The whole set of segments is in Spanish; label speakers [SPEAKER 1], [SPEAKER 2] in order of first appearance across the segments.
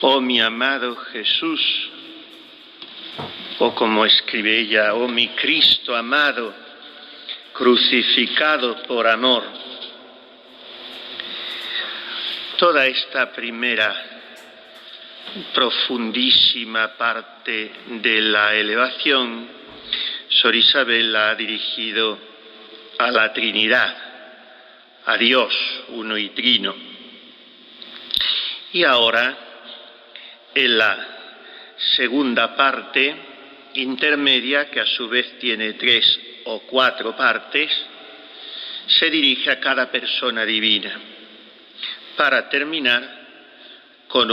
[SPEAKER 1] Oh mi amado Jesús, o como escribe ella, oh mi Cristo amado, crucificado por amor. Toda esta primera profundísima parte de la elevación, Sor Isabel la ha dirigido a la Trinidad, a Dios uno y trino. Y ahora, en la segunda parte intermedia, que a su vez tiene 3 o 4 partes, se dirige a cada persona divina, para terminar con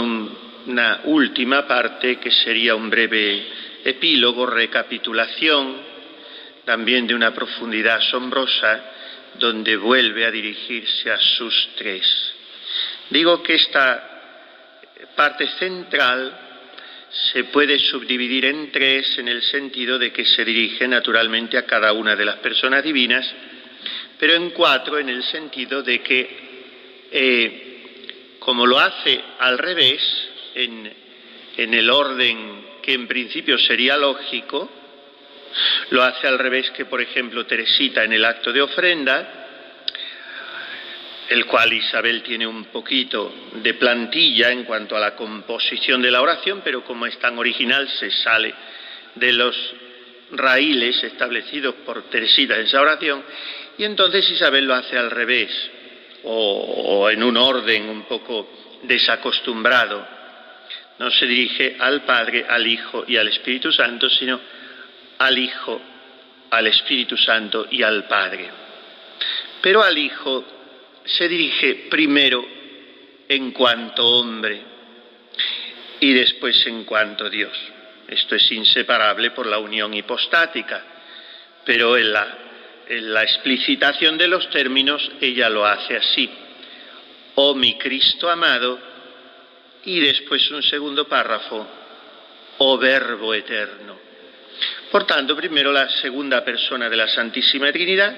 [SPEAKER 1] una última parte que sería un breve epílogo, recapitulación, también de una profundidad asombrosa, donde vuelve a dirigirse a sus 3. Digo que esta parte central se puede subdividir en 3 en el sentido de que se dirige naturalmente a cada una de las personas divinas, pero en 4 en el sentido de que, como lo hace al revés, en el orden que en principio sería lógico, lo hace al revés que, por ejemplo, Teresita en el acto de ofrenda, el cual Isabel tiene un poquito de plantilla en cuanto a la composición de la oración, pero como es tan original se sale de los raíles establecidos por Teresita en esa oración, y entonces Isabel lo hace al revés, o en un orden un poco desacostumbrado. No se dirige al Padre, al Hijo y al Espíritu Santo, sino al Hijo, al Espíritu Santo y al Padre. Pero al Hijo se dirige primero en cuanto hombre y después en cuanto Dios. Esto es inseparable por la unión hipostática, pero en la explicitación de los términos ella lo hace así: oh mi Cristo amado, y después un segundo párrafo: oh Verbo eterno. Por tanto, primero la segunda persona de la Santísima Trinidad,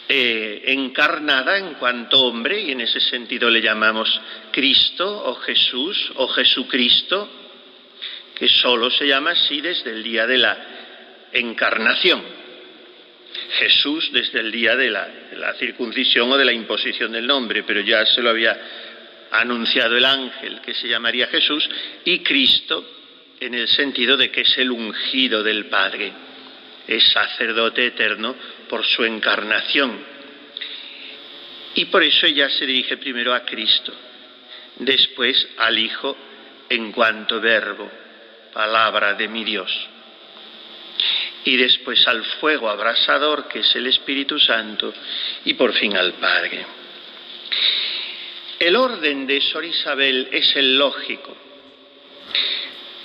[SPEAKER 1] encarnada en cuanto hombre, y en ese sentido le llamamos Cristo o Jesús o Jesucristo, que solo se llama así desde el día de la encarnación. Jesús desde el día de la circuncisión o de la imposición del nombre, pero ya se lo había anunciado el ángel que se llamaría Jesús, y Cristo en el sentido de que es el ungido del Padre, es sacerdote eterno por su encarnación. Y por eso ella se dirige primero a Cristo, después al Hijo en cuanto Verbo, palabra de mi Dios, y después al fuego abrasador que es el Espíritu Santo, y por fin al Padre. El orden de Sor Isabel es el lógico.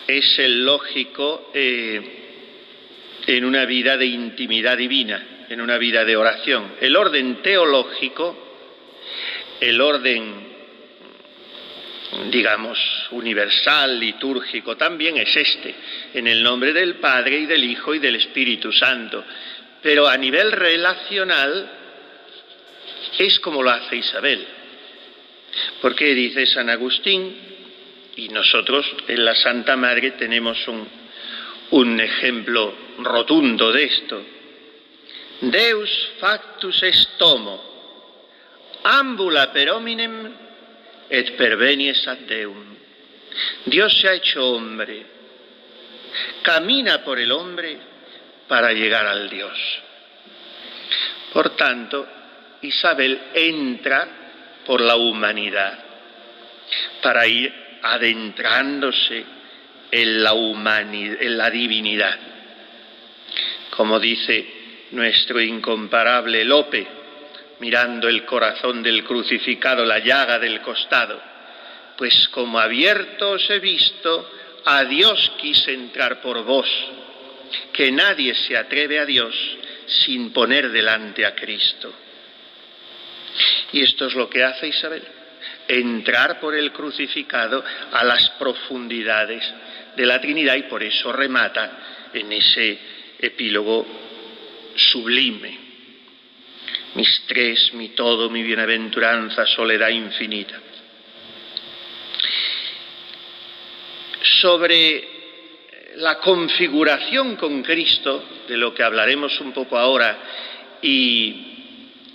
[SPEAKER 1] Es el lógico en una vida de intimidad divina, en una vida de oración. El orden teológico, el orden, digamos, universal, litúrgico, también es este, en el nombre del Padre y del Hijo y del Espíritu Santo. Pero a nivel relacional es como lo hace Isabel. Porque dice San Agustín, y nosotros en la Santa Madre tenemos un ejemplo rotundo de esto: Deus factus est homo, ambula per hominem et pervenies ad Deum. Dios se ha hecho hombre, camina por el hombre para llegar al Dios. Por tanto, Isabel entra por la humanidad para ir adentrándose en la divinidad. Como dice nuestro incomparable Lope, mirando el corazón del crucificado, la llaga del costado: pues como abierto os he visto, a Dios quise entrar por vos, que nadie se atreve a Dios sin poner delante a Cristo. Y esto es lo que hace Isabel: entrar por el crucificado a las profundidades de la Trinidad, y por eso remata en ese epílogo sublime: mis 3, mi todo, mi bienaventuranza, soledad infinita. sobre la configuración con Cristo, de lo que hablaremos un poco ahora y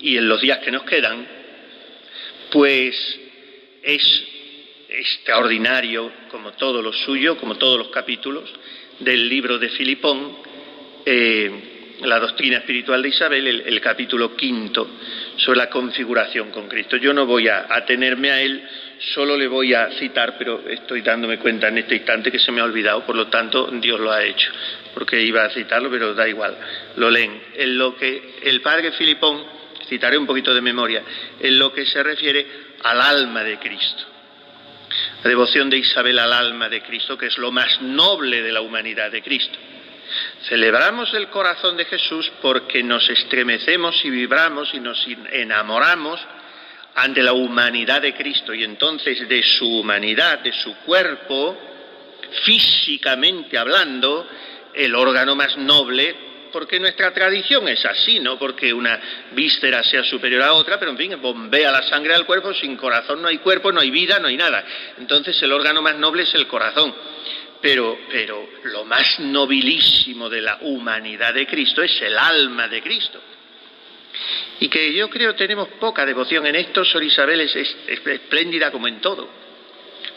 [SPEAKER 1] en los días que nos quedan, pues es extraordinario, como todo lo suyo, como todos los capítulos del libro de Filipón, la doctrina espiritual de Isabel, el capítulo 5 sobre la configuración con Cristo. Yo no voy a atenerme a él, solo le voy a citar, pero estoy dándome cuenta en este instante que se me ha olvidado, por lo tanto Dios lo ha hecho, porque iba a citarlo, pero da igual, lo leen. En lo que el padre Filipón, citaré un poquito de memoria, en lo que se refiere al alma de Cristo. La devoción de Isabel al alma de Cristo, que es lo más noble de la humanidad de Cristo. Celebramos el corazón de Jesús porque nos estremecemos y vibramos y nos enamoramos ante la humanidad de Cristo, y entonces de su humanidad, de su cuerpo, físicamente hablando, el órgano más noble, porque nuestra tradición es así, no porque una víscera sea superior a otra, pero en fin, bombea la sangre al cuerpo, sin corazón no hay cuerpo, no hay vida, no hay nada. Entonces el órgano más noble es el corazón. Pero lo más nobilísimo de la humanidad de Cristo es el alma de Cristo. Y que yo creo tenemos poca devoción en esto. Sor Isabel es espléndida como en todo,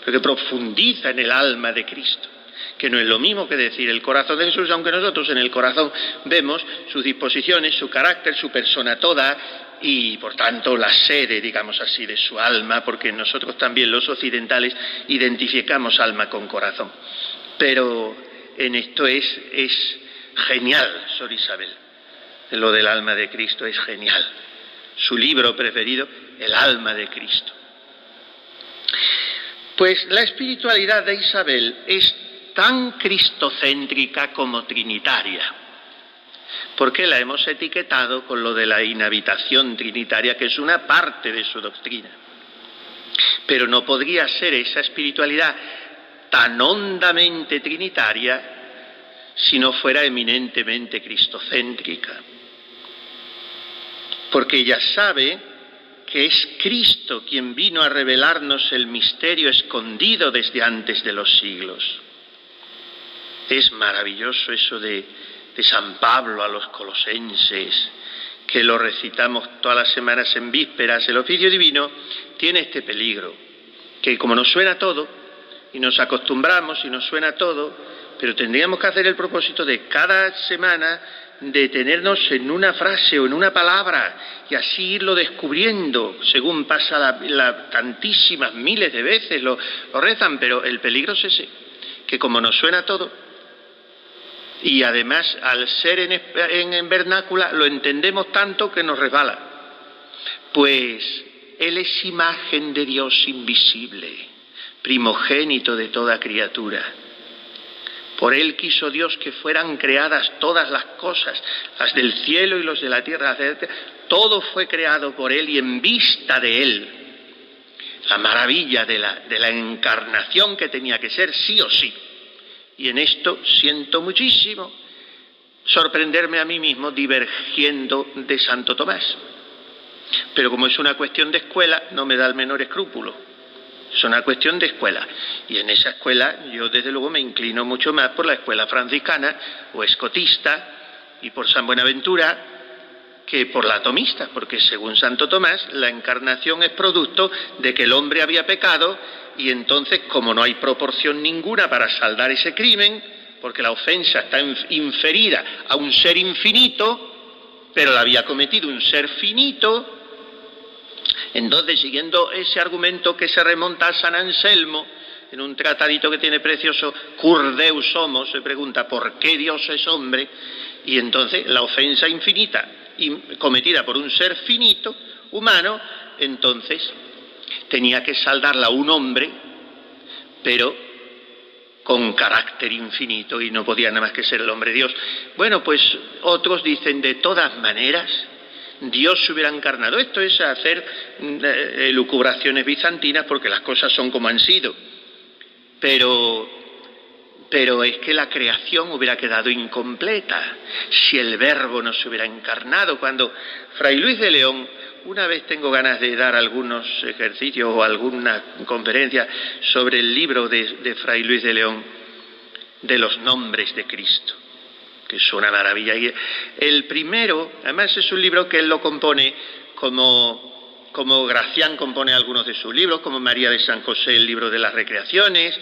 [SPEAKER 1] porque profundiza en el alma de Cristo, que no es lo mismo que decir el corazón de Jesús, aunque nosotros en el corazón vemos sus disposiciones, su carácter, su persona toda, y por tanto la sede, digamos así, de su alma, porque nosotros también los occidentales identificamos alma con corazón. Pero en esto es genial, Sor Isabel. Lo del alma de Cristo es genial. Su libro preferido, El alma de Cristo. Pues la espiritualidad de Isabel es tan cristocéntrica como trinitaria, porque la hemos etiquetado con lo de la inhabitación trinitaria, que es una parte de su doctrina. Pero no podría ser esa espiritualidad tan hondamente trinitaria si no fuera eminentemente cristocéntrica, porque ella sabe que es Cristo quien vino a revelarnos el misterio escondido desde antes de los siglos. Es maravilloso eso de San Pablo a los colosenses, que lo recitamos todas las semanas en vísperas. El oficio divino tiene este peligro, que como nos suena todo, y nos acostumbramos y nos suena todo, pero tendríamos que hacer el propósito de cada semana detenernos en una frase o en una palabra y así irlo descubriendo según pasa tantísimas miles de veces lo rezan, pero el peligro es ese, que como nos suena todo y además al ser en vernácula lo entendemos tanto que nos resbala. Pues Él es imagen de Dios invisible, primogénito de toda criatura. Por Él quiso Dios que fueran creadas todas las cosas, las del cielo y los de la tierra, todo fue creado por Él y en vista de Él. La maravilla de la encarnación que tenía que ser sí o sí. Y en esto siento muchísimo sorprenderme a mí mismo divergiendo de Santo Tomás. Pero como es una cuestión de escuela, no me da el menor escrúpulo. Es una cuestión de escuela. Y en esa escuela yo desde luego me inclino mucho más por la escuela franciscana o escotista y por San Buenaventura que por la tomista, porque según Santo Tomás la encarnación es producto de que el hombre había pecado y entonces como no hay proporción ninguna para saldar ese crimen, porque la ofensa está inferida a un ser infinito, pero la había cometido un ser finito. Entonces, siguiendo ese argumento que se remonta a San Anselmo, en un tratadito que tiene precioso, Cur Deus homo, se pregunta ¿por qué Dios es hombre? Y entonces la ofensa infinita cometida por un ser finito, humano, entonces tenía que saldarla un hombre, pero con carácter infinito, y no podía nada más que ser el hombre Dios. Bueno, pues otros dicen, de todas maneras, Dios se hubiera encarnado. Esto es hacer elucubraciones bizantinas porque las cosas son como han sido. Pero es que la creación hubiera quedado incompleta si el Verbo no se hubiera encarnado. Cuando Fray Luis de León una vez tengo ganas de dar algunos ejercicios o alguna conferencia sobre el libro de Fray Luis de León, de los nombres de Cristo, que es una maravilla. Y el primero, además es un libro que él lo compone como Gracián compone algunos de sus libros, como María de San José el libro de las recreaciones.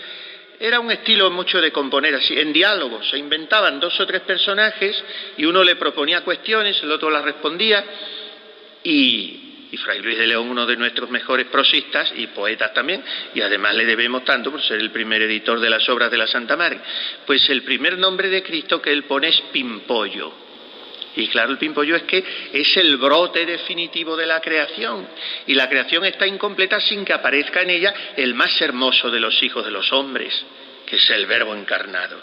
[SPEAKER 1] Era un estilo mucho de componer así, en diálogos. Se inventaban 2 o 3 personajes y uno le proponía cuestiones, el otro las respondía. Y Fray Luis de León, uno de nuestros mejores prosistas y poetas también, y además le debemos tanto por ser el primer editor de las obras de la Santa Madre. Pues el primer nombre de Cristo que él pone es Pimpollo. Y claro, el pimpollo es que es el brote definitivo de la creación, y la creación está incompleta sin que aparezca en ella el más hermoso de los hijos de los hombres, que es el Verbo encarnado.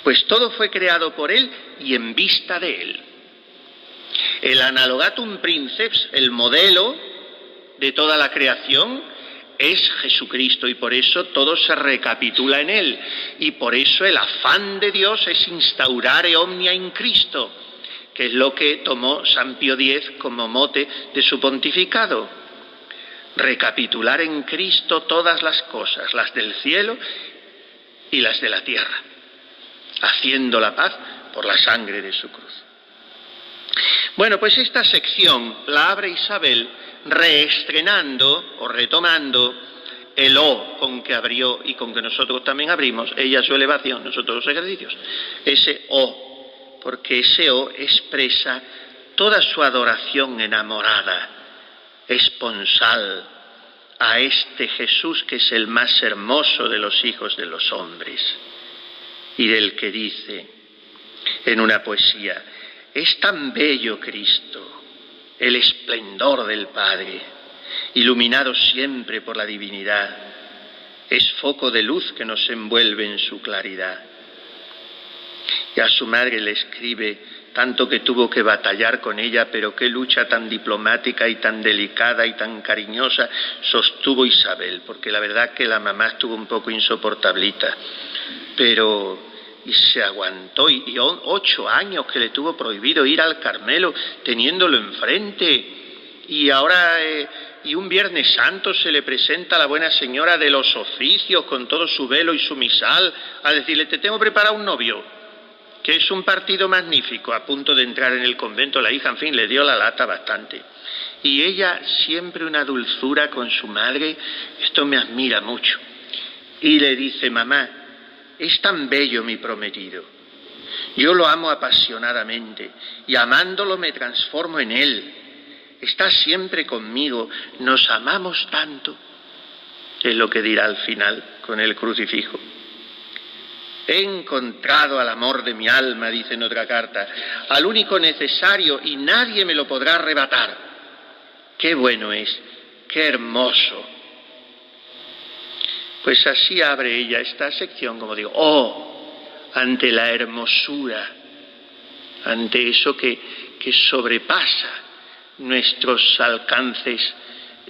[SPEAKER 1] Pues todo fue creado por él y en vista de él. El Analogatum Princeps, el modelo de toda la creación, es Jesucristo, y por eso todo se recapitula en él, y por eso el afán de Dios es instaurare omnia in Cristo, que es lo que tomó San Pío X como mote de su pontificado. Recapitular en Cristo todas las cosas, las del cielo y las de la tierra, haciendo la paz por la sangre de su cruz. Bueno, pues esta sección la abre Isabel reestrenando o retomando el O con que abrió y con que nosotros también abrimos, ella su elevación, nosotros los ejercicios, ese O, porque ese O expresa toda su adoración enamorada, esponsal, a este Jesús que es el más hermoso de los hijos de los hombres, y del que dice en una poesía: es tan bello Cristo, el esplendor del Padre, iluminado siempre por la divinidad, es foco de luz que nos envuelve en su claridad. Y a su madre le escribe, tanto que tuvo que batallar con ella, pero qué lucha tan diplomática y tan delicada y tan cariñosa sostuvo Isabel, porque la verdad que la mamá estuvo un poco insoportablita, y se aguantó, y 8 años que le tuvo prohibido ir al Carmelo, teniéndolo enfrente, y ahora, y un Viernes Santo se le presenta a la Buena Señora de los Oficios, con todo su velo y su misal, a decirle: te tengo preparado un novio, que es un partido magnífico, a punto de entrar en el convento la hija, en fin, le dio la lata bastante. Y ella, siempre una dulzura con su madre, esto me admira mucho. Y le dice: mamá, es tan bello mi prometido, yo lo amo apasionadamente, y amándolo me transformo en él, está siempre conmigo, nos amamos tanto, es lo que dirá al final con el crucifijo. He encontrado al amor de mi alma, dice en otra carta, al único necesario, y nadie me lo podrá arrebatar. Qué bueno es, qué hermoso. Pues así abre ella esta sección, como digo, ante la hermosura, ante eso que sobrepasa nuestros alcances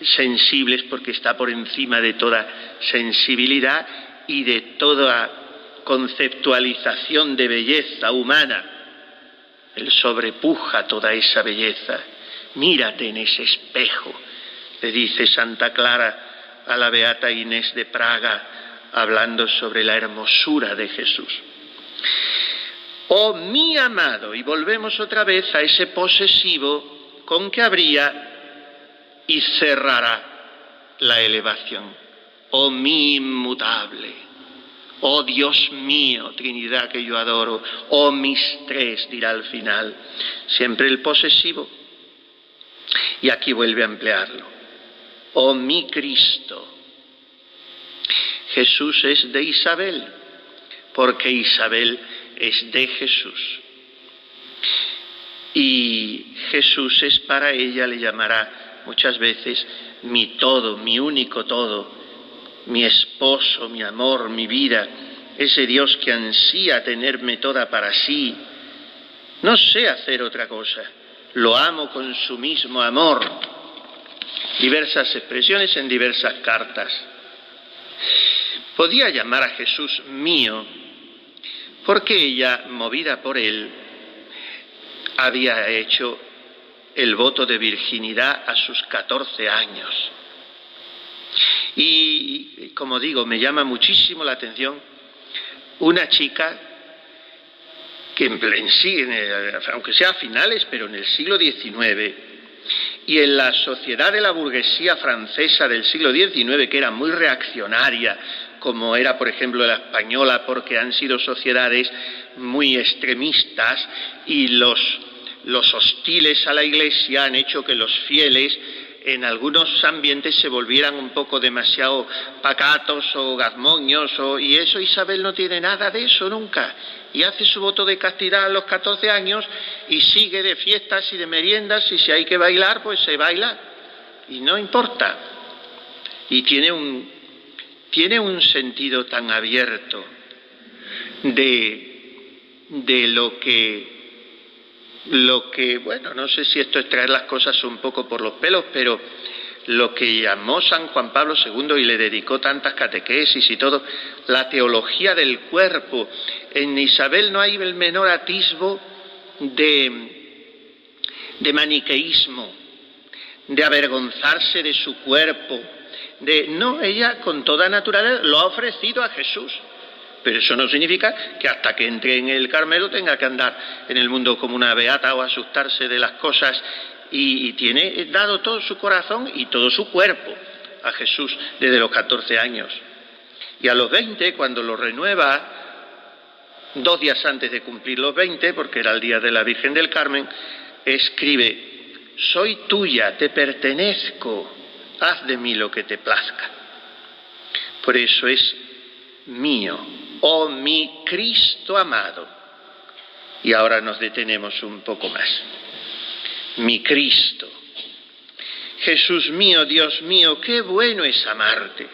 [SPEAKER 1] sensibles, porque está por encima de toda sensibilidad y de toda conceptualización de belleza humana. Él sobrepuja toda esa belleza. Mírate en ese espejo, le dice Santa Clara a la beata Inés de Praga, hablando sobre la hermosura de Jesús. Oh mi amado, y volvemos otra vez a ese posesivo con que abría y cerrará la elevación. Oh mi inmutable. Oh Dios mío, Trinidad que yo adoro, oh mis tres, dirá al final, siempre el posesivo. Y aquí vuelve a emplearlo. Oh mi Cristo. Jesús es de Isabel, porque Isabel es de Jesús. Y Jesús es para ella, le llamará muchas veces mi todo, mi único todo, mi esposo, mi amor, mi vida, ese Dios que ansía tenerme toda para sí. No sé hacer otra cosa, lo amo con su mismo amor. Diversas expresiones en diversas cartas. Podía llamar a Jesús mío, porque ella, movida por él, había hecho el voto de virginidad a sus 14 años. Y, como digo, me llama muchísimo la atención una chica que aunque sea a finales, pero en el siglo XIX, y en la sociedad de la burguesía francesa del siglo XIX, que era muy reaccionaria, como era, por ejemplo, la española, porque han sido sociedades muy extremistas, y los hostiles a la Iglesia han hecho que los fieles en algunos ambientes se volvieran un poco demasiado pacatos o gazmoños, y eso Isabel no tiene nada de eso nunca, y hace su voto de castidad a los 14 años y sigue de fiestas y de meriendas, y si hay que bailar, pues se baila, y no importa. Y tiene un sentido tan abierto de lo que, bueno, no sé si esto es traer las cosas un poco por los pelos, pero lo que llamó San Juan Pablo II y le dedicó tantas catequesis y todo, la teología del cuerpo. En Isabel no hay el menor atisbo de maniqueísmo, de avergonzarse de su cuerpo, no, ella con toda naturalidad lo ha ofrecido a Jesús. Pero eso no significa que hasta que entre en el Carmelo tenga que andar en el mundo como una beata o asustarse de las cosas, y tiene dado todo su corazón y todo su cuerpo a Jesús desde los 14 años. Y a los 20, cuando lo renueva, 2 días antes de cumplir los 20, porque era el día de la Virgen del Carmen, escribe: soy tuya, te pertenezco, haz de mí lo que te plazca. Por eso es mío, oh mi Cristo amado. Y ahora nos detenemos un poco más. Mi Cristo. Jesús mío, Dios mío, qué bueno es amarte,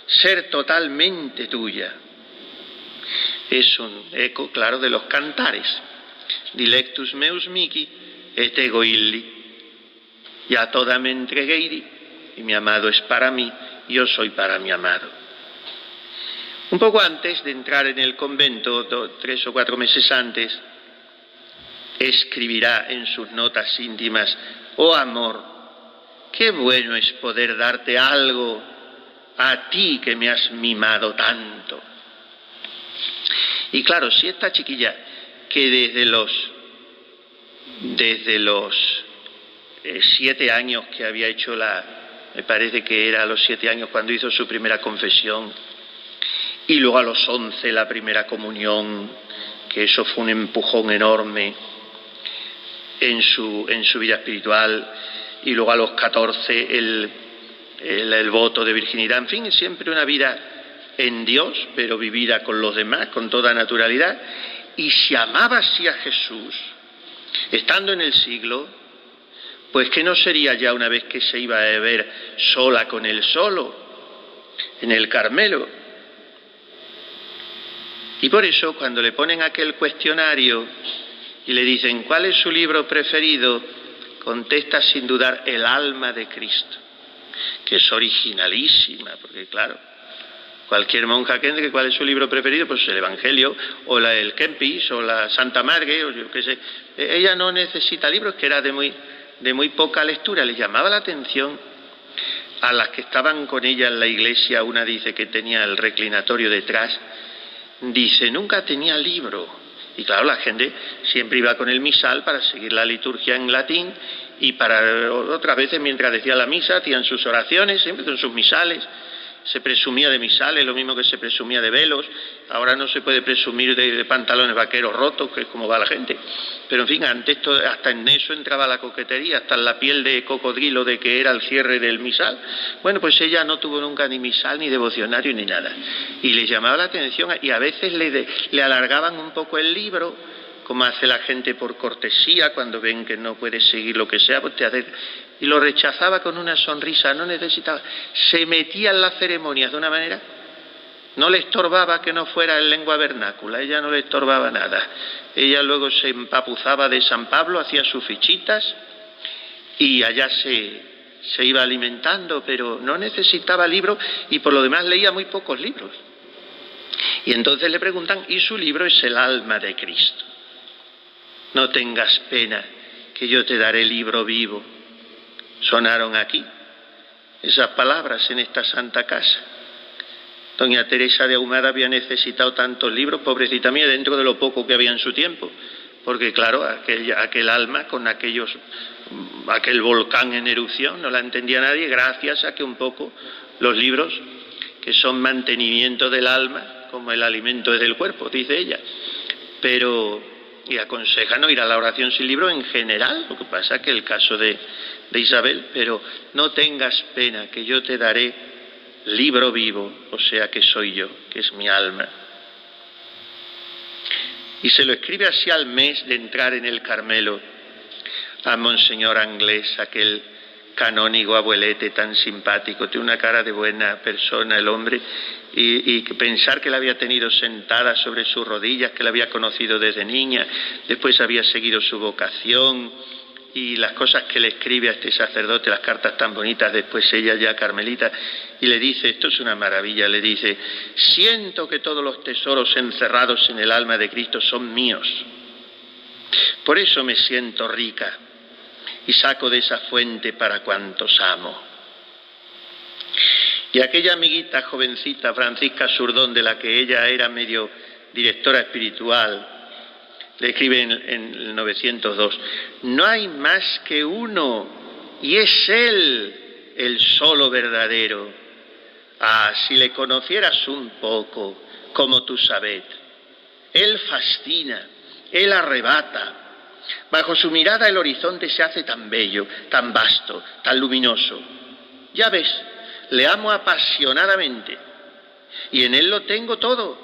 [SPEAKER 1] ser totalmente tuya. Es un eco claro de los cantares. Dilectus meus mihi et ego illi. Ya toda me entregué y mi amado es para mí, yo soy para mi amado. Un poco antes de entrar en el convento, 3 o 4 meses antes, escribirá en sus notas íntimas: oh amor, qué bueno es poder darte algo a ti que me has mimado tanto. Y claro, si esta chiquilla, que desde los 7 años que había hecho me parece que era a los 7 años cuando hizo su primera confesión, y luego a los 11 la primera comunión, que eso fue un empujón enorme en su vida espiritual, y luego a los 14 el voto de virginidad, en fin, siempre una vida en Dios, pero vivida con los demás, con toda naturalidad. Y si amaba así a Jesús, estando en el siglo, pues que no sería ya una vez que se iba a ver sola con él solo, en el Carmelo. Y por eso, cuando le ponen aquel cuestionario y le dicen ¿cuál es su libro preferido?, contesta sin dudar: El alma de Cristo, que es originalísima, porque claro, cualquier monja que entre, ¿cuál es su libro preferido? Pues el Evangelio, o el Kempis, o la Santa Margue, o yo qué sé. Ella no necesita libros, que era de muy poca lectura. Le llamaba la atención a las que estaban con ella en la iglesia. Una dice que tenía el reclinatorio detrás, dice, nunca tenía libro. Y claro, la gente siempre iba con el misal para seguir la liturgia en latín, y para otras veces, mientras decía la misa, hacían sus oraciones, siempre con sus misales. Se presumía de misales, lo mismo que se presumía de velos. Ahora no se puede presumir de pantalones vaqueros rotos, que es como va la gente. Pero en fin, antes hasta en eso entraba la coquetería, hasta en la piel de cocodrilo de que era el cierre del misal. Bueno, pues ella no tuvo nunca ni misal, ni devocionario, ni nada. Y le llamaba la atención, y a veces le alargaban un poco el libro, como hace la gente por cortesía, cuando ven que no puede seguir lo que sea, pues y lo rechazaba con una sonrisa, no necesitaba. Se metía en las ceremonias de una manera, no le estorbaba que no fuera en lengua vernácula, ella no le estorbaba nada. Ella luego se empapuzaba de San Pablo, hacía sus fichitas y allá se iba alimentando, pero no necesitaba libros, y por lo demás leía muy pocos libros. Y entonces le preguntan, y su libro es El alma de Cristo. No tengas pena, que yo te daré libro vivo. Sonaron aquí esas palabras en esta santa casa. Doña Teresa de Ahumada había necesitado tantos libros, pobrecita mía, dentro de lo poco que había en su tiempo, porque claro, aquel alma con aquel volcán en erupción no la entendía nadie, gracias a que un poco los libros, que son mantenimiento del alma, como el alimento es del cuerpo, dice ella, y aconseja no ir a la oración sin libro en general, lo que pasa que el caso de Isabel, pero no tengas pena, que yo te daré libro vivo, o sea que soy yo, que es mi alma. Y se lo escribe así al mes de entrar en el Carmelo a Monseñor Anglés, aquel canónigo abuelete tan simpático, tiene una cara de buena persona el hombre, y pensar que la había tenido sentada sobre sus rodillas, que la había conocido desde niña, después había seguido su vocación, y las cosas que le escribe a este sacerdote, las cartas tan bonitas, después ella ya carmelita, y le dice, esto es una maravilla, le dice, siento que todos los tesoros encerrados en el alma de Cristo son míos, por eso me siento rica y saco de esa fuente para cuantos amo. Y aquella amiguita jovencita, Francisca Surdón, de la que ella era medio directora espiritual, le escribe en el 902, no hay más que uno, y es Él el solo verdadero. Ah, si le conocieras un poco, como tú sabes, Él fascina, Él arrebata. Bajo su mirada el horizonte se hace tan bello, tan vasto, tan luminoso. Ya ves, le amo apasionadamente, y en Él lo tengo todo.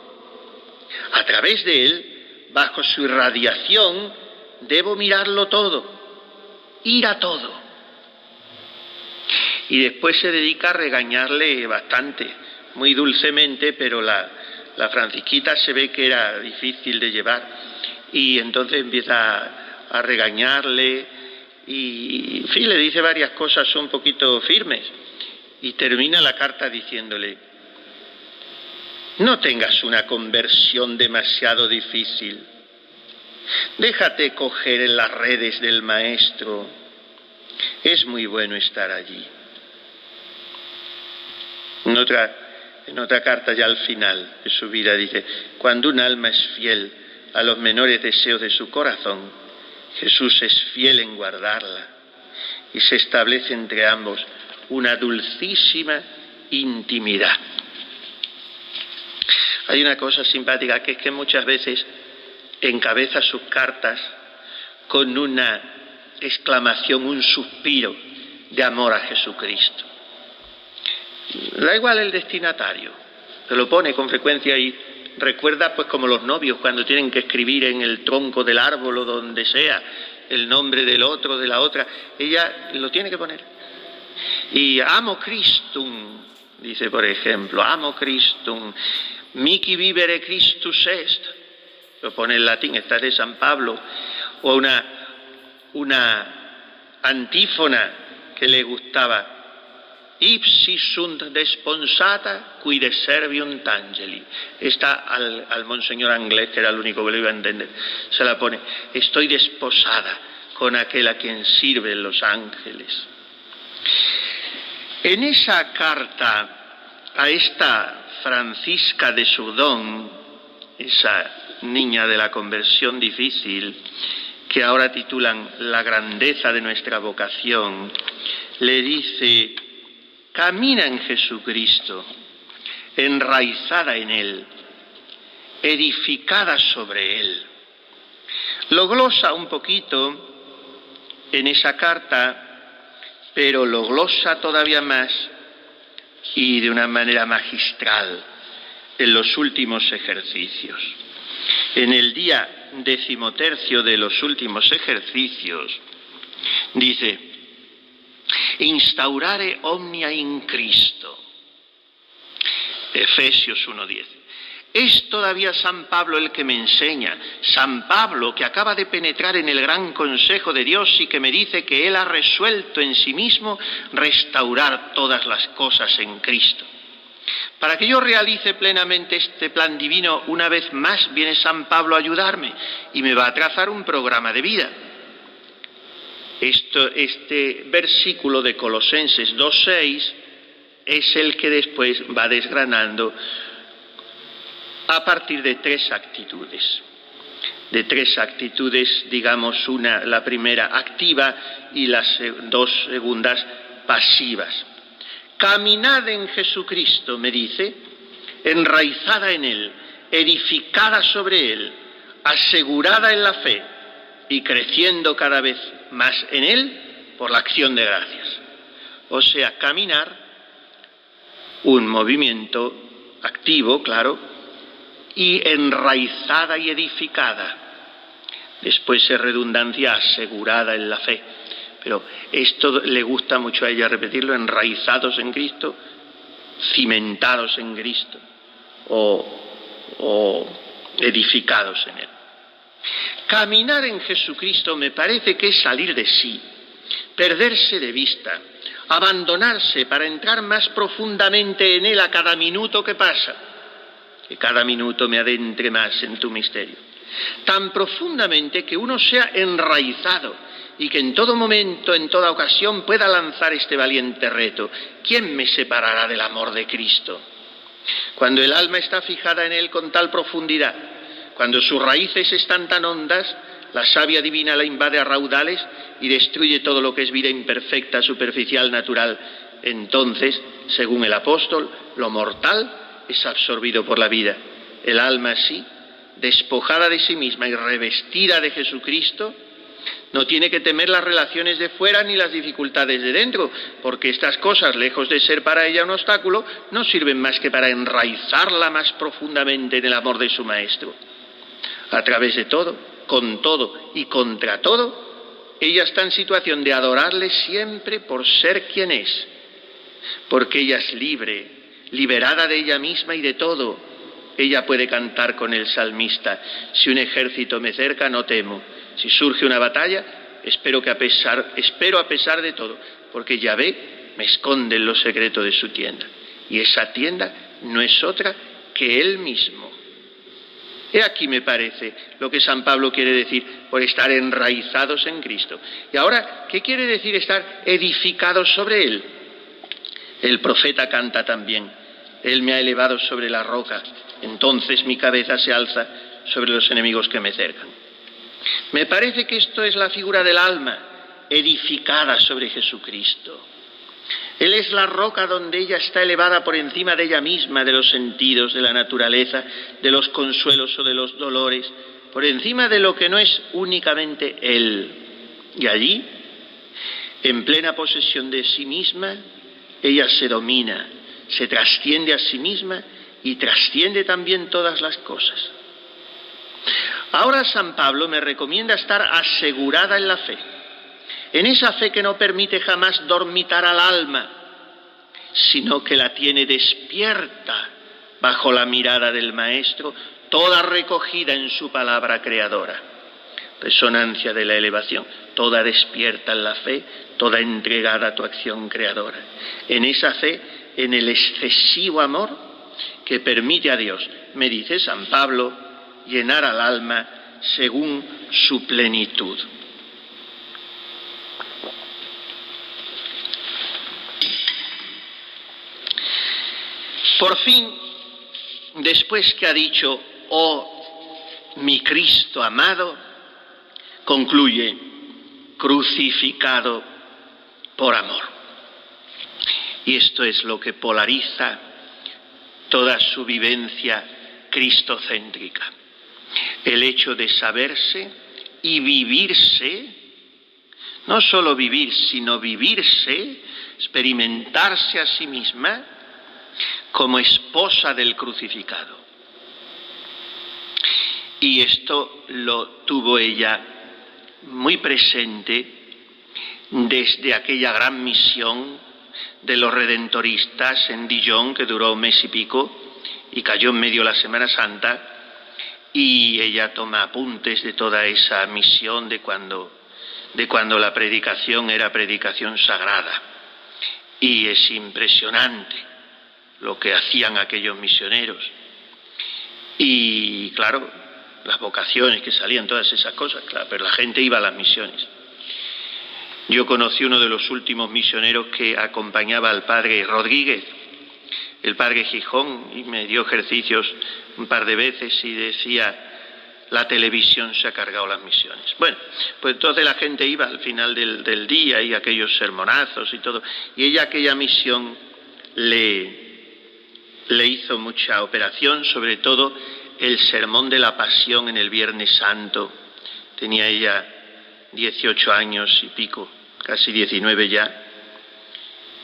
[SPEAKER 1] A través de Él, bajo su irradiación, debo mirarlo todo, ir a todo. Y después se dedica a regañarle bastante, muy dulcemente, pero la francisquita se ve que era difícil de llevar. Y entonces empieza a regañarle y, en fin, le dice varias cosas un poquito firmes. Y termina la carta diciéndole, no tengas una conversión demasiado difícil. Déjate coger en las redes del Maestro. Es muy bueno estar allí. En otra carta ya al final de su vida dice, cuando un alma es fiel a los menores deseos de su corazón, Jesús es fiel en guardarla y se establece entre ambos una dulcísima intimidad. Hay una cosa simpática que es que muchas veces encabeza sus cartas con una exclamación, un suspiro de amor a Jesucristo. Da igual el destinatario, se lo pone con frecuencia y recuerda pues como los novios cuando tienen que escribir en el tronco del árbol o donde sea el nombre del otro, de la otra, ella lo tiene que poner. Y amo Christum, dice por ejemplo, amo Christum, mihi vivere Christus est, lo pone en latín, esta es de San Pablo, o una antífona que le gustaba, ipsi sunt desponsata qui de serviunt angeli. Esta al Monseñor Anglés, que era el único que lo iba a entender, se la pone, estoy desposada con aquel a quien sirven los ángeles. En esa carta a esta Francisca de Surdón, esa niña de la conversión difícil, que ahora titulan La grandeza de nuestra vocación, le dice, camina en Jesucristo, enraizada en Él, edificada sobre Él. Lo glosa un poquito en esa carta, pero lo glosa todavía más y de una manera magistral en los últimos ejercicios. En el día 13º de los últimos ejercicios dice, instaurare omnia in Cristo. Efesios 1:10. Es todavía San Pablo el que me enseña, San Pablo que acaba de penetrar en el gran consejo de Dios y que me dice que Él ha resuelto en sí mismo restaurar todas las cosas en Cristo. Para que yo realice plenamente este plan divino, una vez más viene San Pablo a ayudarme y me va a trazar un programa de vida. Este versículo de Colosenses 2:6 es el que después va desgranando a partir de tres actitudes. Digamos, la primera activa y las dos segundas pasivas. Caminad en Jesucristo, me dice, enraizada en Él, edificada sobre Él, asegurada en la fe y creciendo cada vez más en Él por la acción de gracias. O sea, caminar, un movimiento activo, claro, y enraizada y edificada. Después es redundancia, asegurada en la fe. Pero esto le gusta mucho a ella repetirlo, enraizados en Cristo, cimentados en Cristo o edificados en Él. Caminar en Jesucristo me parece que es salir de sí, perderse de vista, abandonarse para entrar más profundamente en Él a cada minuto que pasa, que cada minuto me adentre más en tu misterio. Tan profundamente que uno sea enraizado y que en todo momento, en toda ocasión, pueda lanzar este valiente reto. ¿Quién me separará del amor de Cristo? Cuando el alma está fijada en Él con tal profundidad, cuando sus raíces están tan hondas, la savia divina la invade a raudales y destruye todo lo que es vida imperfecta, superficial, natural. Entonces, según el apóstol, lo mortal es absorbido por la vida. El alma así, despojada de sí misma y revestida de Jesucristo, no tiene que temer las relaciones de fuera ni las dificultades de dentro, porque estas cosas, lejos de ser para ella un obstáculo, no sirven más que para enraizarla más profundamente en el amor de su Maestro. A través de todo, con todo y contra todo, ella está en situación de adorarle siempre por ser quien es, porque ella es libre, liberada de ella misma y de todo. Ella puede cantar con el salmista: si un ejército me cerca, no temo. Si surge una batalla, espero a pesar de todo, porque Yahvé me esconde en lo secreto de su tienda. Y esa tienda no es otra que Él mismo. He aquí, me parece, lo que San Pablo quiere decir por estar enraizados en Cristo. Y ahora, ¿qué quiere decir estar edificados sobre Él? El profeta canta también: Él me ha elevado sobre la roca, entonces mi cabeza se alza sobre los enemigos que me cercan. Me parece que esto es la figura del alma, edificada sobre Jesucristo. Él es la roca donde ella está elevada por encima de ella misma, de los sentidos, de la naturaleza, de los consuelos o de los dolores, por encima de lo que no es únicamente Él. Y allí, en plena posesión de sí misma, ella se domina, se trasciende a sí misma y trasciende también todas las cosas. Ahora San Pablo me recomienda estar asegurada en la fe, en esa fe que no permite jamás dormitar al alma, sino que la tiene despierta bajo la mirada del Maestro, toda recogida en su palabra creadora. Resonancia de la elevación, toda despierta en la fe, toda entregada a tu acción creadora. En esa fe, en el excesivo amor que permite a Dios, me dice San Pablo, llenar al alma según su plenitud. Por fin, después que ha dicho, oh mi Cristo amado, concluye, crucificado por amor. Y esto es lo que polariza toda su vivencia cristocéntrica. El hecho de saberse y vivirse, no solo vivir, sino vivirse, experimentarse a sí misma como esposa del crucificado. Y esto lo tuvo ella muy presente desde aquella gran misión de los redentoristas en Dijon, que duró un mes y pico y cayó en medio de la Semana Santa, y ella toma apuntes de toda esa misión de cuando la predicación era predicación sagrada. Y es impresionante lo que hacían aquellos misioneros. Y claro, las vocaciones que salían, todas esas cosas, claro, pero la gente iba a las misiones. Yo conocí uno de los últimos misioneros que acompañaba al padre Rodríguez, el padre Gijón, y me dio ejercicios un par de veces y decía: la televisión se ha cargado las misiones. Bueno, pues entonces la gente iba al final del día y aquellos sermonazos y todo, y ella aquella misión le hizo mucha operación, sobre todo el sermón de la pasión en el Viernes Santo. Tenía ella 18 años y pico, casi 19 ya,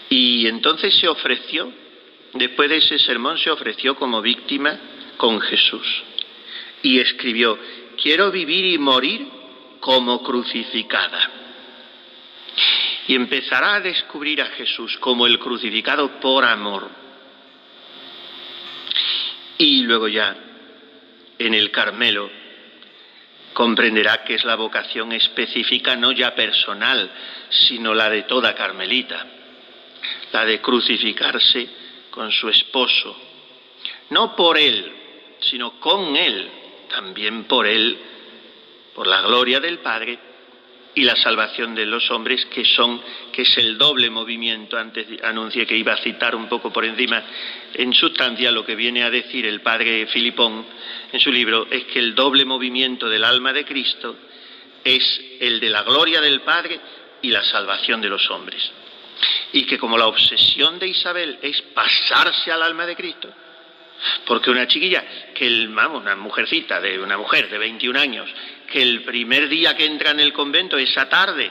[SPEAKER 1] y entonces se ofreció, después de ese sermón se ofreció como víctima con Jesús. Y escribió: quiero vivir y morir como crucificada. Y empezará a descubrir a Jesús como el crucificado por amor. Y luego ya, en el Carmelo, comprenderá que es la vocación específica, no ya personal, sino la de toda carmelita, la de crucificarse con su esposo, no por él, sino con él, también por él, por la gloria del Padre y la salvación de los hombres, que es el doble movimiento. Antes anuncié que iba a citar un poco por encima, en sustancia lo que viene a decir el padre Filipón en su libro es que el doble movimiento del alma de Cristo es el de la gloria del Padre y la salvación de los hombres, y que como la obsesión de Isabel es pasarse al alma de Cristo, porque una chiquilla, una mujer de 21 años, que el primer día que entra en el convento, esa tarde,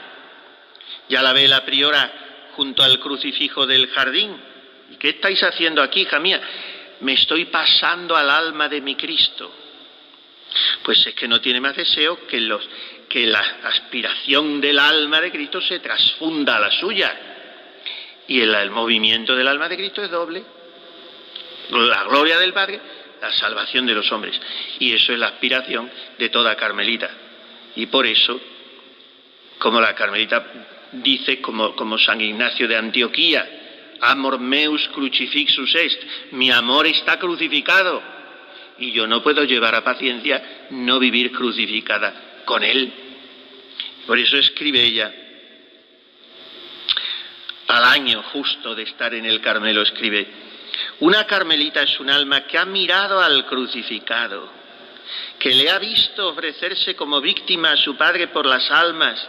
[SPEAKER 1] ya la ve la priora junto al crucifijo del jardín. ¿Y qué estáis haciendo aquí, hija mía? Me estoy pasando al alma de mi Cristo. Pues es que no tiene más deseo que la aspiración del alma de Cristo se transfunda a la suya. Y el movimiento del alma de Cristo es doble: la gloria del Padre, la salvación de los hombres. Y eso es la aspiración de toda carmelita. Y por eso, como la carmelita dice, como San Ignacio de Antioquía: amor meus crucifixus est, mi amor está crucificado, y yo no puedo llevar a paciencia no vivir crucificada con él. Por eso escribe ella, al año justo de estar en el Carmelo, escribe: una carmelita es un alma que ha mirado al crucificado, que le ha visto ofrecerse como víctima a su Padre por las almas,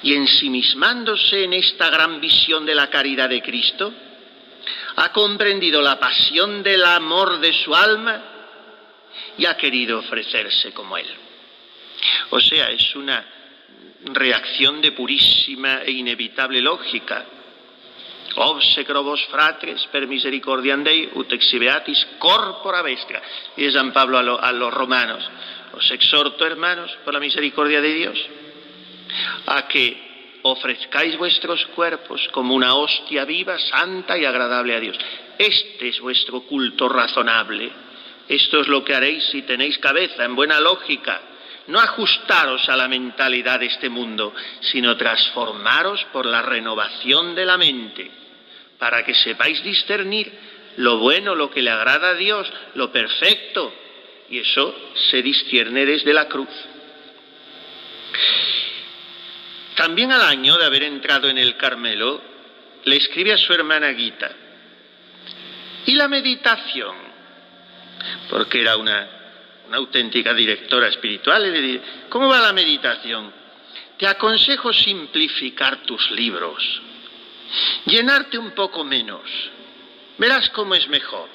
[SPEAKER 1] y ensimismándose en esta gran visión de la caridad de Cristo, ha comprendido la pasión del amor de su alma y ha querido ofrecerse como Él. O sea, es una reacción de purísima e inevitable lógica. Obsecro vos fratres per misericordiam Dei ut exhibeatis corpora vestra. Dice San Pablo a los romanos: os exhorto, hermanos, por la misericordia de Dios, a que ofrezcáis vuestros cuerpos como una hostia viva, santa y agradable a Dios. Este es vuestro culto razonable. Esto es lo que haréis si tenéis cabeza, en buena lógica. No ajustaros a la mentalidad de este mundo, sino transformaros por la renovación de la mente, para que sepáis discernir lo bueno, lo que le agrada a Dios, lo perfecto, y eso se discierne desde la cruz. También al año de haber entrado en el Carmelo, le escribe a su hermana Guita: ¿y la meditación? Porque era una auténtica directora espiritual, y le dice: ¿cómo va la meditación? Te aconsejo simplificar tus libros, llenarte un poco menos, verás cómo es mejor.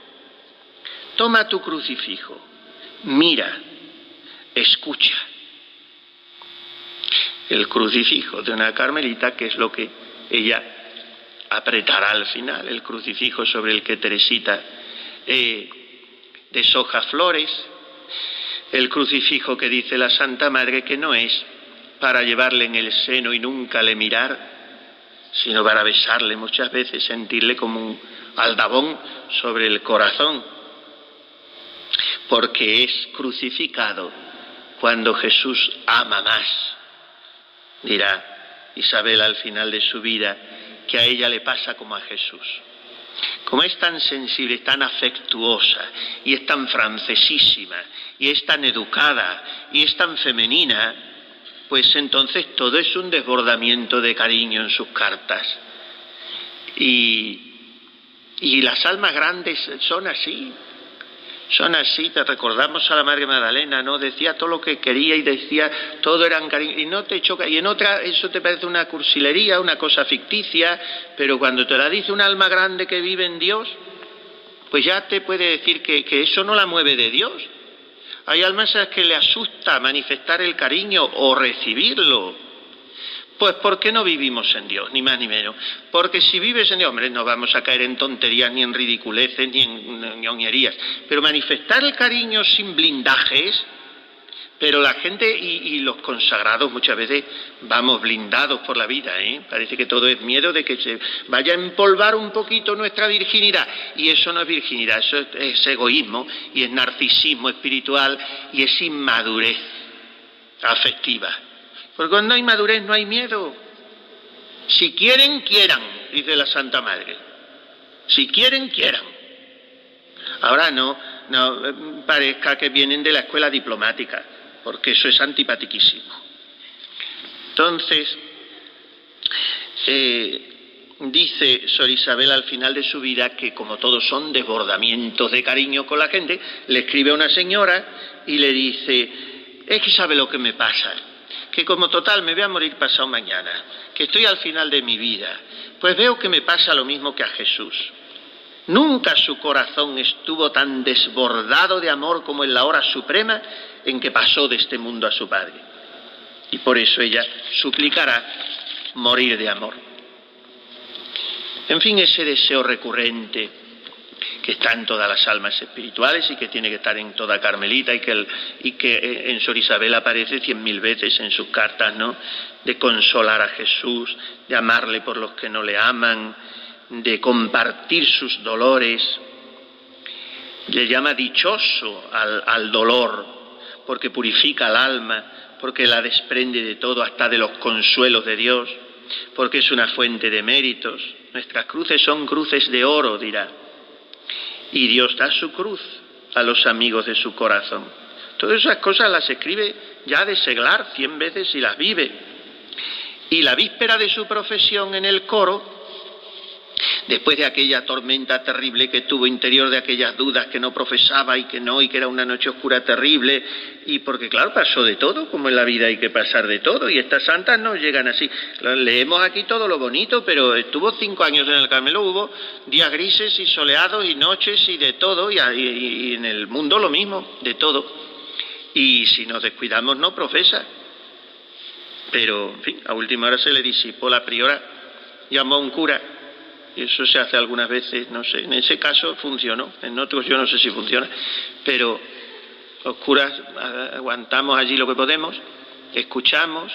[SPEAKER 1] Toma tu crucifijo, mira, escucha. El crucifijo de una carmelita, que es lo que ella apretará al final, el crucifijo sobre el que Teresita deshoja flores, el crucifijo que dice la Santa Madre que no es para llevarle en el seno y nunca le mirar, sino para besarle muchas veces, sentirle como un aldabón sobre el corazón, porque es crucificado cuando Jesús ama más. Dirá Isabel al final de su vida que a ella le pasa como a Jesús. Como es tan sensible, tan afectuosa, y es tan francesísima, y es tan educada, y es tan femenina, pues entonces todo es un desbordamiento de cariño en sus cartas. Y las almas grandes son así, te recordamos a la Madre Magdalena, ¿no? Decía todo lo que quería y decía, todo eran cariño, y no te choca, y en otra eso te parece una cursilería, una cosa ficticia, pero cuando te la dice un alma grande que vive en Dios, pues ya te puede decir que eso no la mueve de Dios. Hay almas a las que le asusta manifestar el cariño o recibirlo. Pues ¿por qué no vivimos en Dios? Ni más ni menos. Porque si vives en Dios, hombre, no vamos a caer en tonterías, ni en ridiculeces, ni en ñoñerías. Pero manifestar el cariño sin blindajes, pero la gente y los consagrados muchas veces vamos blindados por la vida, ¿eh? Parece que todo es miedo de que se vaya a empolvar un poquito nuestra virginidad. Y eso no es virginidad, eso es egoísmo y es narcisismo espiritual y es inmadurez afectiva. Porque cuando hay madurez no hay miedo. Si quieren, quieran, dice la Santa Madre. Si quieren, quieran. Ahora no parezca que vienen de la escuela diplomática, porque eso es antipatiquísimo. Entonces, dice Sor Isabel al final de su vida que como todos son desbordamientos de cariño con la gente, le escribe a una señora y le dice, es que sabe lo que me pasa, que como total me voy a morir pasado mañana, que estoy al final de mi vida, pues veo que me pasa lo mismo que a Jesús. Nunca su corazón estuvo tan desbordado de amor como en la hora suprema en que pasó de este mundo a su Padre. Y por eso ella suplicará morir de amor. En fin, ese deseo recurrente que está en todas las almas espirituales y que tiene que estar en toda carmelita y que en Sor Isabel aparece 100.000 veces en sus cartas, ¿no? De consolar a Jesús, de amarle por los que no le aman, de compartir sus dolores. Le llama dichoso al dolor, porque purifica al alma, porque la desprende de todo, hasta de los consuelos de Dios, porque es una fuente de méritos. Nuestras cruces son cruces de oro, dirá. Y Dios da su cruz a los amigos de su corazón. Todas esas cosas las escribe ya de seglar 100 veces y las vive. Y la víspera de su profesión en el coro, después de aquella tormenta terrible que tuvo interior, de aquellas dudas que no profesaba y que era una noche oscura terrible, y porque claro, pasó de todo, como en la vida hay que pasar de todo, y estas santas no llegan así. Leemos aquí todo lo bonito, pero estuvo 5 años en el Carmelo, hubo días grises y soleados y noches y de todo, y en el mundo lo mismo, de todo. Y si nos descuidamos no profesa. Pero, en fin, a última hora se le disipó la priora, llamó a un cura. Y eso se hace algunas veces, no sé, en ese caso funcionó, en otros yo no sé si funciona, pero los curas aguantamos allí lo que podemos, escuchamos,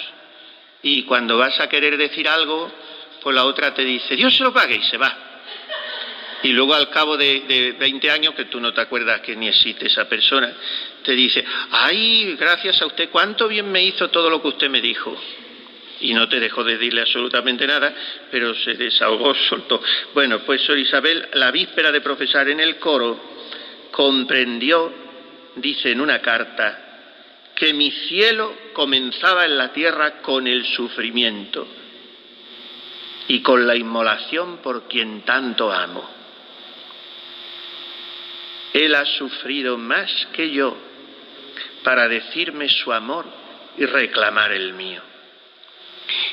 [SPEAKER 1] y cuando vas a querer decir algo, pues la otra te dice, Dios se lo pague, y se va. Y luego al cabo de 20 años, que tú no te acuerdas que ni existe esa persona, te dice, ay, gracias a usted, cuánto bien me hizo todo lo que usted me dijo. Y no te dejó de decirle absolutamente nada, pero se desahogó, soltó. Bueno, pues Sor Isabel, la víspera de profesar en el coro, comprendió, dice en una carta, que mi cielo comenzaba en la tierra con el sufrimiento y con la inmolación por quien tanto amo. Él ha sufrido más que yo para decirme su amor y reclamar el mío.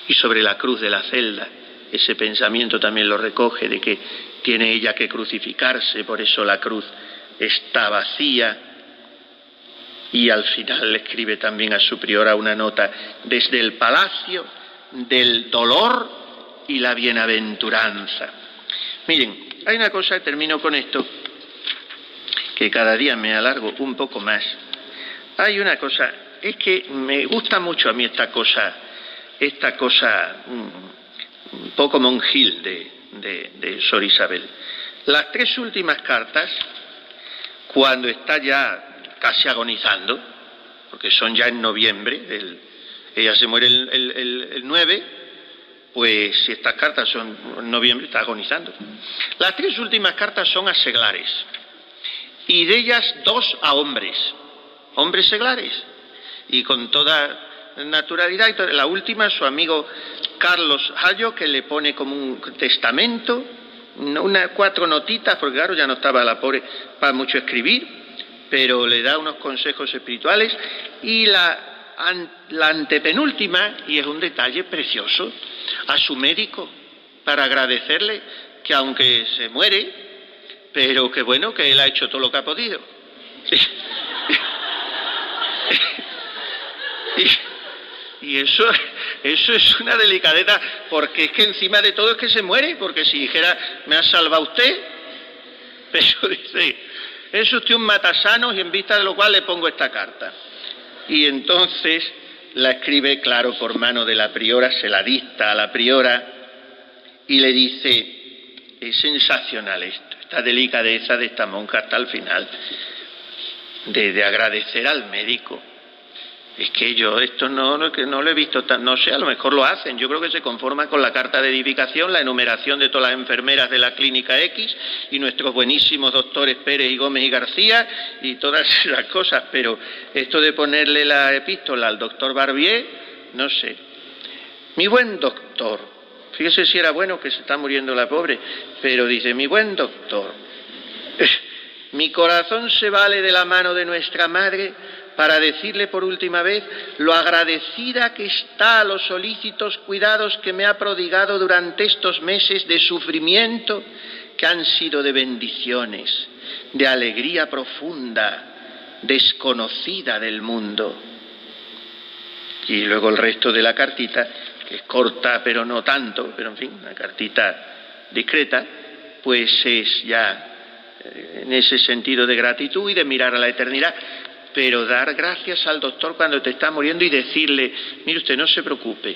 [SPEAKER 1] Y sobre la cruz de la celda, ese pensamiento también lo recoge, de que tiene ella que crucificarse, por eso la cruz está vacía. Y al final le escribe también a su priora una nota, desde el palacio del dolor y la bienaventuranza. Miren, hay una cosa, termino con esto, que cada día me alargo un poco más. Hay una cosa, es que me gusta mucho a mí esta cosa un poco monjil de Sor Isabel. Las 3 últimas cartas, cuando está ya casi agonizando, porque son ya en noviembre, ella se muere el 9, pues si estas cartas son en noviembre, está agonizando. Las 3 últimas cartas son a seglares, y de ellas 2 a hombres seglares, y con toda naturalidad. Y la última, su amigo Carlos Hayo, que le pone como un testamento, 4 notitas, porque claro, ya no estaba la pobre para mucho escribir, pero le da unos consejos espirituales. Y la antepenúltima, y es un detalle precioso, a su médico, para agradecerle que aunque se muere, pero que bueno, que él ha hecho todo lo que ha podido. Y eso es una delicadeza, porque es que encima de todo es que se muere, porque si dijera, me ha salvado usted, pero dice, es usted un matasanos, y en vista de lo cual le pongo esta carta. Y entonces la escribe, claro, por mano de la priora, se la dicta a la priora y le dice, es sensacional esto, esta delicadeza de esta monja hasta el final, de agradecer al médico. Es que yo esto no lo he visto tan, no sé, a lo mejor lo hacen. Yo creo que se conforman con la carta de edificación, la enumeración de todas las enfermeras de la clínica X y nuestros buenísimos doctores Pérez y Gómez y García y todas esas cosas, pero esto de ponerle la epístola al doctor Barbier, no sé. Mi buen doctor, fíjese si era bueno, que se está muriendo la pobre, pero dice, mi buen doctor, mi corazón se vale de la mano de nuestra madre para decirle por última vez lo agradecida que está a los solícitos cuidados que me ha prodigado durante estos meses de sufrimiento, que han sido de bendiciones, de alegría profunda, desconocida del mundo. Y luego el resto de la cartita, que es corta pero no tanto, pero en fin, una cartita discreta, pues es ya en ese sentido de gratitud y de mirar a la eternidad. Pero dar gracias al doctor cuando te está muriendo y decirle, mire usted, no se preocupe,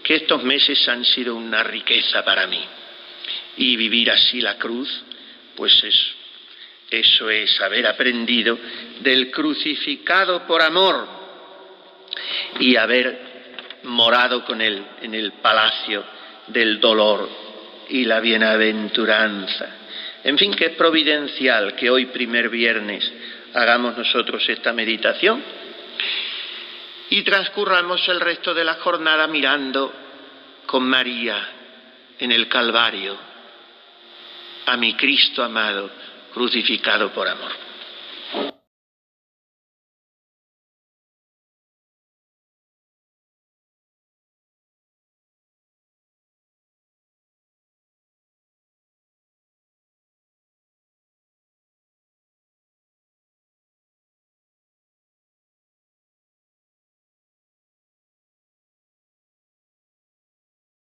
[SPEAKER 1] que estos meses han sido una riqueza para mí. Y vivir así la cruz, pues eso es haber aprendido del crucificado por amor y haber morado con él en el palacio del dolor y la bienaventuranza. En fin, que es providencial que hoy, primer viernes, hagamos nosotros esta meditación y transcurramos el resto de la jornada mirando con María en el Calvario a mi Cristo amado, crucificado por amor.